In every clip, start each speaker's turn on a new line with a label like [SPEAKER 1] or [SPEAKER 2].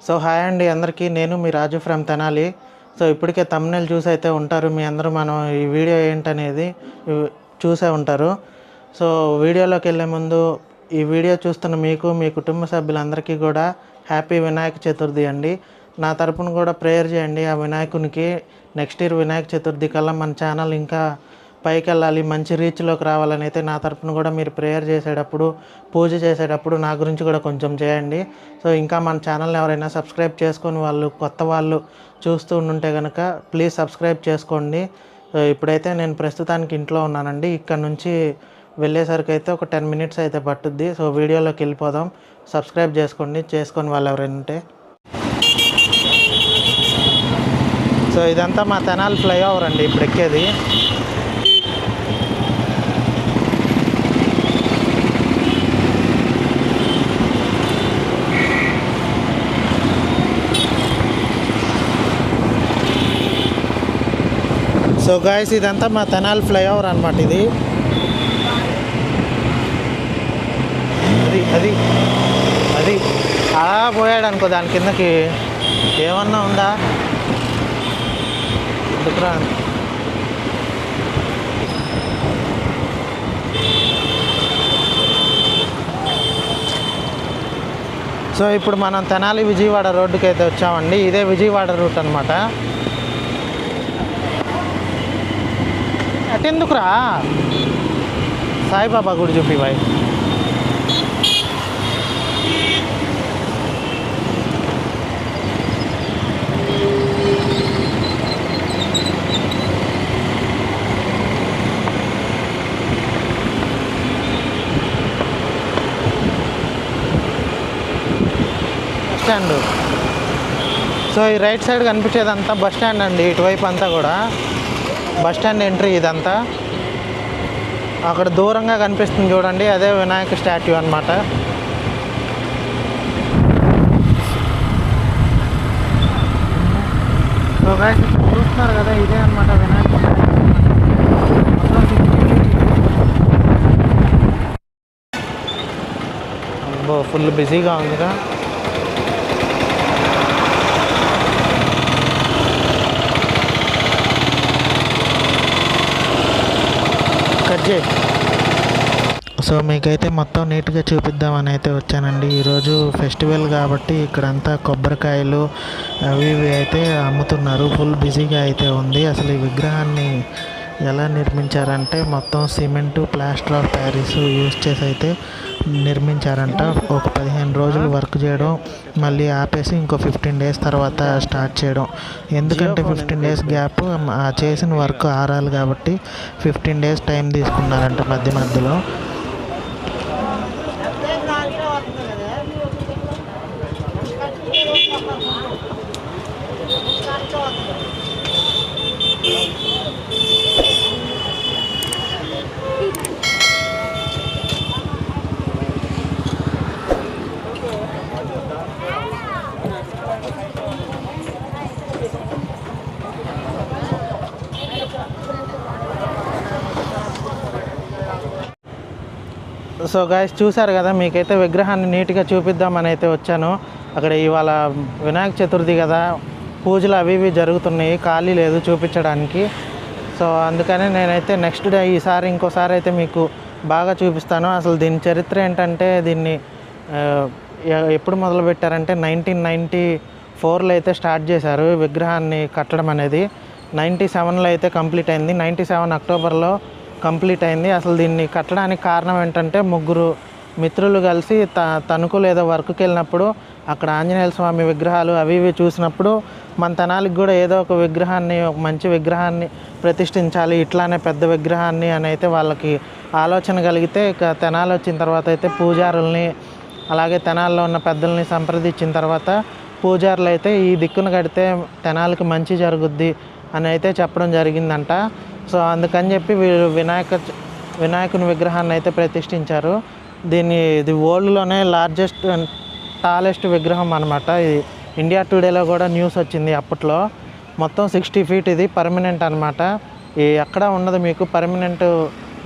[SPEAKER 1] So hi అండి అందరికీ, నేను మీ రాజు ఫ్రమ్ తెనాలి. సో ఇప్పటికే థంబ్నెయిల్ చూసి అయితే ఉంటారు మీ అందరూ. మనం ఈ వీడియో ఏంటనేది చూసే ఉంటారు. సో వీడియోలోకి వెళ్ళే ముందు ఈ వీడియో చూస్తున్న మీకు, మీ కుటుంబ సభ్యులందరికీ కూడా హ్యాపీ వినాయక చతుర్థి అండి. నా తరపున కూడా ప్రేయర్ చేయండి ఆ వినాయకునికి. నెక్స్ట్ ఇయర్ వినాయక చతుర్థి కల్లా మన ఛానల్ ఇంకా పైకి వెళ్ళాలి, మంచి రీచ్లోకి రావాలని అయితే నా తరపున కూడా మీరు ప్రేయర్ చేసేటప్పుడు, పూజ చేసేటప్పుడు నా గురించి కూడా కొంచెం చేయండి. సో ఇంకా మన ఛానల్ని ఎవరైనా సబ్స్క్రైబ్ చేసుకొని వాళ్ళు, కొత్త వాళ్ళు చూస్తూ ఉంటే కనుక ప్లీజ్ సబ్స్క్రైబ్ చేసుకోండి. ఇప్పుడైతే నేను ప్రస్తుతానికి ఇంట్లో ఉన్నానండి. ఇక్కడ నుంచి వెళ్ళేసరికి అయితే ఒక 10 మినిట్స్ అయితే పట్టుద్ది. సో వీడియోలోకి వెళ్ళిపోదాం. సబ్స్క్రైబ్ చేసుకోండి, చేసుకొని వాళ్ళు ఎవరైనా ఉంటే. సో ఇదంతా మా తెనాలి ఫ్లైఓవర్ అండి ఇప్పుడు ఎక్కేది. సో గాయస్ ఇదంతా మా తెనాలి ఫ్లైఓవర్ అనమాట. ఇది అది అది అది అలా పోయాడు అనుకో, దాని కిందకి ఏమన్నా ఉందా ఎందుకురా. సో ఇప్పుడు మనం తెనాలి విజయవాడ రోడ్డుకి అయితే వచ్చామండి. ఇదే విజయవాడ రూట్ అనమాట. అటెందుకురా, సాయిబాబా గుడి చూపి బాయ్. Bus stand. సో ఈ రైట్ సైడ్ కనిపించేదంతా బస్ స్టాండ్ అండి. ఇటువైపు అంతా కూడా బస్ స్టాండ్ ఎంట్రీ ఇదంతా. అక్కడ దూరంగా కనిపిస్తుంది చూడండి, అదే వినాయక స్టాట్యూ అనమాట. సో గైస్ చూస్తున్నారు కదా, ఇదే అనమాట వినాయక స్టాట్యూ. ఫుల్ బిజీగా ఉందిగా. సో మీకైతే మొత్తం నీట్గా చూపిద్దామని అయితే వచ్చానండి. ఈరోజు ఫెస్టివల్ కాబట్టి ఇక్కడంతా కొబ్బరికాయలు అవి ఇవి అయితే అమ్ముతున్నారు. ఫుల్ బిజీగా అయితే ఉంది. అసలు ఈ విగ్రహాన్ని ఎలా నిర్మించారంటే మొత్తం cement, plaster of Paris use చేసి అయితే నిర్మించారంట. ఒక 15 రోజులు వర్క్ చేయడం, మళ్ళీ ఆపేసి ఇంకో 15 డేస్ తర్వాత స్టార్ట్ చేయడం. ఎందుకంటే 15 డేస్ గ్యాప్, ఆ చేసిన వర్క్ ఆరాలి కాబట్టి 15 డేస్ టైం తీసుకున్నారంట మధ్య మధ్యలో. సో గాయస్ చూసారు కదా, మీకైతే విగ్రహాన్ని నీట్గా చూపిద్దామని అయితే వచ్చాను. అక్కడ ఇవాళ వినాయక చతుర్థి కదా, పూజలు అవి ఇవి జరుగుతున్నాయి, ఖాళీ లేదు చూపించడానికి. సో అందుకని నేనైతే నెక్స్ట్ డే ఇంకోసారి అయితే మీకు బాగా చూపిస్తాను. అసలు దీని చరిత్ర ఏంటంటే, దీన్ని ఎప్పుడు మొదలుపెట్టారంటే 1994లో అయితే స్టార్ట్ చేశారు విగ్రహాన్ని కట్టడం అనేది. 97లో అయితే కంప్లీట్ అయింది. 97 అక్టోబర్లో కంప్లీట్ అయింది. అసలు దీన్ని కట్టడానికి కారణం ఏంటంటే, ముగ్గురు మిత్రులు కలిసి తణుకులో ఏదో వర్క్కి వెళ్ళినప్పుడు అక్కడ ఆంజనేయ స్వామి విగ్రహాలు అవి ఇవి చూసినప్పుడు మన తెనాలికి కూడా ఏదో ఒక విగ్రహాన్ని, ఒక మంచి విగ్రహాన్ని ప్రతిష్ఠించాలి, ఇట్లానే పెద్ద విగ్రహాన్ని అని అయితే వాళ్ళకి ఆలోచన కలిగితే, ఇక తెనాలి వచ్చిన తర్వాత అయితే పూజారుల్ని, అలాగే తెనాల్లో ఉన్న పెద్దల్ని సంప్రదించిన తర్వాత పూజారులు అయితే ఈ దిక్కును కడితే తెనాలికి మంచి జరుగుద్ది అని అయితే చెప్పడం జరిగిందంట. సో అందుకని చెప్పి వీళ్ళు వినాయకుని విగ్రహాన్ని అయితే ప్రతిష్ఠించారు. ఇది వరల్డ్లోనే లార్జెస్ట్ అండ్ టాలెస్ట్ విగ్రహం అనమాట. ఇది ఇండియా టుడేలో కూడా న్యూస్ వచ్చింది అప్పట్లో. మొత్తం 60 ఫీట్ ఇది పర్మనెంట్ అనమాట. ఎక్కడ ఉండదు మీకు పర్మనెంట్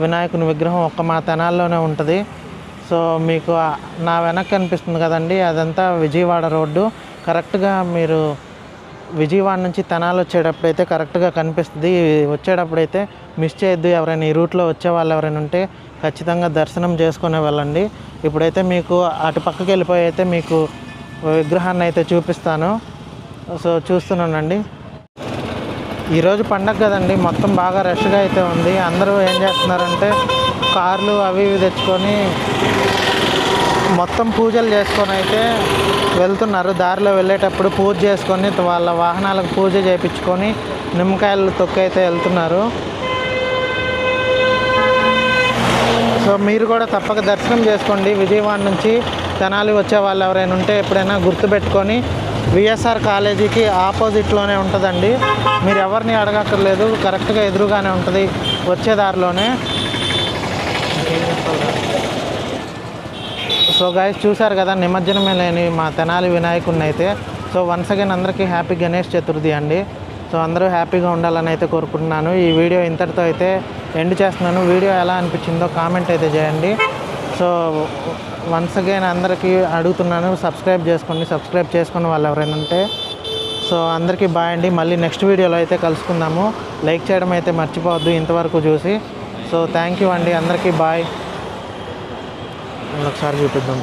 [SPEAKER 1] వినాయకుని విగ్రహం, ఒక్క మా తెనాల్లోనే ఉంటుంది. సో మీకు నా వెనక్కి కనిపిస్తుంది కదండి, అదంతా విజయవాడ రోడ్డు. కరెక్ట్గా మీరు విజయవాడ నుంచి తెనాలి వచ్చేటప్పుడైతే కరెక్ట్గా కనిపిస్తుంది. వచ్చేటప్పుడైతే మిస్ చేయొద్దు. ఎవరైనా ఈ రూట్లో వచ్చే వాళ్ళు ఎవరైనా ఉంటే ఖచ్చితంగా దర్శనం చేసుకునే వెళ్ళండి. ఇప్పుడైతే మీకు అటు పక్కకి వెళ్ళిపోయి అయితే మీకు విగ్రహాన్ని అయితే చూపిస్తాను. సో చూస్తున్నానండి. ఈరోజు పండగ కదండి, మొత్తం బాగా రష్గా అయితే ఉంది. అందరూ ఏం చేస్తున్నారంటే కార్లు అవి ఇవి తెచ్చుకొని మొత్తం పూజలు చేసుకొని అయితే వెళ్తున్నారు. దారిలో వెళ్ళేటప్పుడు పూజ చేసుకొని వాళ్ళ వాహనాలకు పూజ చేయించుకొని నిమ్మకాయలు తొక్కి అయితే వెళ్తున్నారు. సో మీరు కూడా తప్పక దర్శనం చేసుకోండి. విజయవాడ నుంచి తెనాలి వచ్చే వాళ్ళు ఎవరైనా ఉంటే ఎప్పుడైనా గుర్తుపెట్టుకొని విఎస్ఆర్ కాలేజీకి ఆపోజిట్లోనే ఉంటుందండి. మీరు ఎవరిని అడగక్కర్లేదు, కరెక్ట్గా ఎదురుగానే ఉంటుంది వచ్చే దారిలోనే. సో గైస్ చూశారు కదా నిమజ్జనమే లేని మా తెనాలి వినాయకుడిని అయితే. సో వన్స్ అగైన్ అందరికీ హ్యాపీ గణేష్ చతుర్థి అండి. సో అందరూ హ్యాపీగా ఉండాలని అయితే కోరుకుంటున్నాను. ఈ వీడియో ఇంతటితో అయితే ఎండ్ చేస్తున్నాను. వీడియో ఎలా అనిపించిందో కామెంట్ అయితే చేయండి. సో వన్స్ అగైన్ అందరికీ అడుగుతున్నాను, సబ్స్క్రైబ్ చేసుకుని వాళ్ళు ఎవరైనా ఉంటే. సో అందరికీ బాయ్ అండి. మళ్ళీ నెక్స్ట్ వీడియోలో అయితే కలుసుకుందాము. లైక్ చేయడం అయితే మర్చిపోవద్దు ఇంతవరకు చూసి. సో థ్యాంక్ యూ అండి, అందరికీ బాయ్. ఒకసారి చూపిద్దాం.